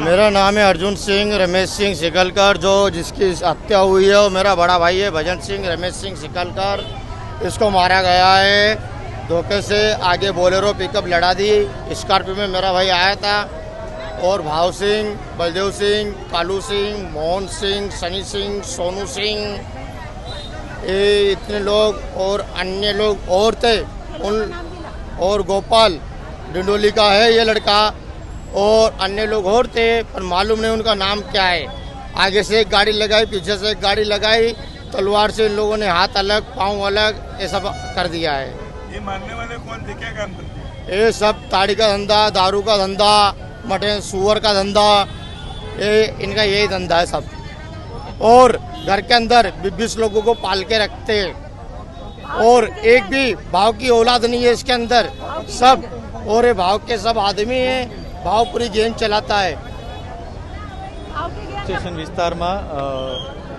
मेरा नाम है अर्जुन सिंह रमेश सिंह सिकलकर, जो जिसकी हत्या हुई है वो मेरा बड़ा भाई है भजन सिंह रमेश सिंह सिकलकर। इसको मारा गया है धोखे से। आगे बोलेरो पिकअप लड़ा दी, स्कॉर्पियो में मेरा भाई आया था और भाव सिंह, बलदेव सिंह, कालू सिंह, मोहन सिंह, सनी सिंह, सोनू सिंह, ये इतने लोग और अन्य लोग और थे उन, और गोपाल डिंडोली का है ये लड़का, और अन्य लोग और थे पर मालूम नहीं उनका नाम क्या है। आगे से एक गाड़ी लगाई, पीछे से एक गाड़ी लगाई, तलवार से इन लोगों ने हाथ अलग पाँव अलग ये सब कर दिया है। ये मारने वाले कौन थे, क्या काम करते? ये सब ताड़ी का धंधा, दारू का धंधा, मटन सुअर का धंधा, ये इनका यही धंधा है सब। और घर के अंदर 20 लोगों को पाल के रखते हैं और एक भी भाव की औलाद नहीं है इसके अंदर सब, और ये भाव के सब आदमी हैं। भाव पूरी गैंग चलाता है। સ્ટેશન વિસ્તારમાં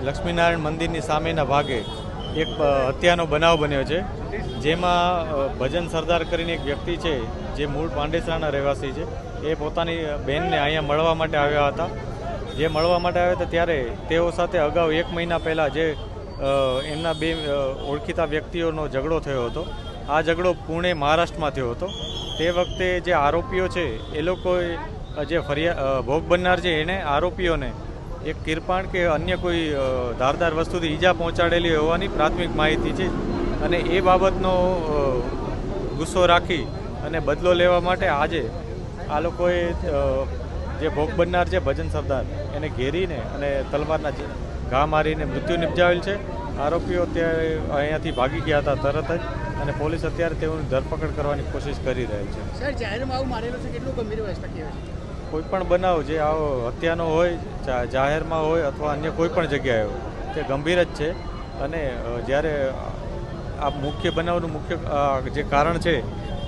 લક્ષ્મીનારાયણ મંદિરની સામેના ભાગે એક હત્યાનો બનાવ બન્યો છે, જેમાં ભજન સરદાર કરીને એક વ્યક્તિ છે જે મૂળ પાંડેસરાના રહેવાસી છે, એ પોતાની બહેનને અહીંયા મળવા માટે આવ્યા હતા। જે મળવા માટે આવ્યા હતા ત્યારે તેઓ સાથે અગાઉ 1 મહિના પહેલાં જે એમના બે ઓળખીતા વ્યક્તિઓનો ઝઘડો થયો હતો। આ ઝઘડો પુણે મહારાષ્ટ્રમાં થયો હતો। તે વખતે જે આરોપીઓ છે એ લોકોએ જે ભોગ બનનાર છે એણે આરોપીઓને એક કિરપાણ કે અન્ય કોઈ ધારદાર વસ્તુથી ઈજા પહોંચાડેલી હોવાની પ્રાથમિક માહિતી છે, અને એ બાબતનો ગુસ્સો રાખી અને બદલો લેવા માટે આજે આ લોકોએ જે ભોગ બનનાર છે ભજન સરદાર એને ઘેરીને અને તલવારના ઘા મારીને મૃત્યુ નિપજાવેલ છે। આરોપીઓ અત્યારે અહીંયાથી ભાગી ગયા હતા તરત જ, અને પોલીસ અત્યારે તેઓની ધરપકડ કરવાની કોશિશ કરી રહી છે। સર, જાહેરમાં આવું મારેલું છે, કેટલું ગંભીર અવસ્થા કહેવાય? કોઈ પણ બનાવ જે આવો હત્યાનો હોય, જાહેરમાં હોય અથવા અન્ય કોઈ પણ જગ્યાએ હોય, તે ગંભીર જ છે। અને જ્યારે આ મુખ્ય બનાવનું મુખ્ય જે કારણ છે,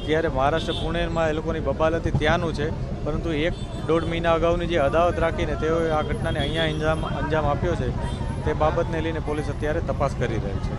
ત્યારે મહારાષ્ટ્ર પુણેમાં એ લોકોની બબાલ હતી ત્યાંનું છે, પરંતુ 1-1.5 મહિના અગાઉની જે અદાવત રાખીને તેઓએ આ ઘટનાને અહીંયા અંજામ આપ્યો છે, તે બાબતને લઈને પોલીસ અત્યારે તપાસ કરી રહી છે।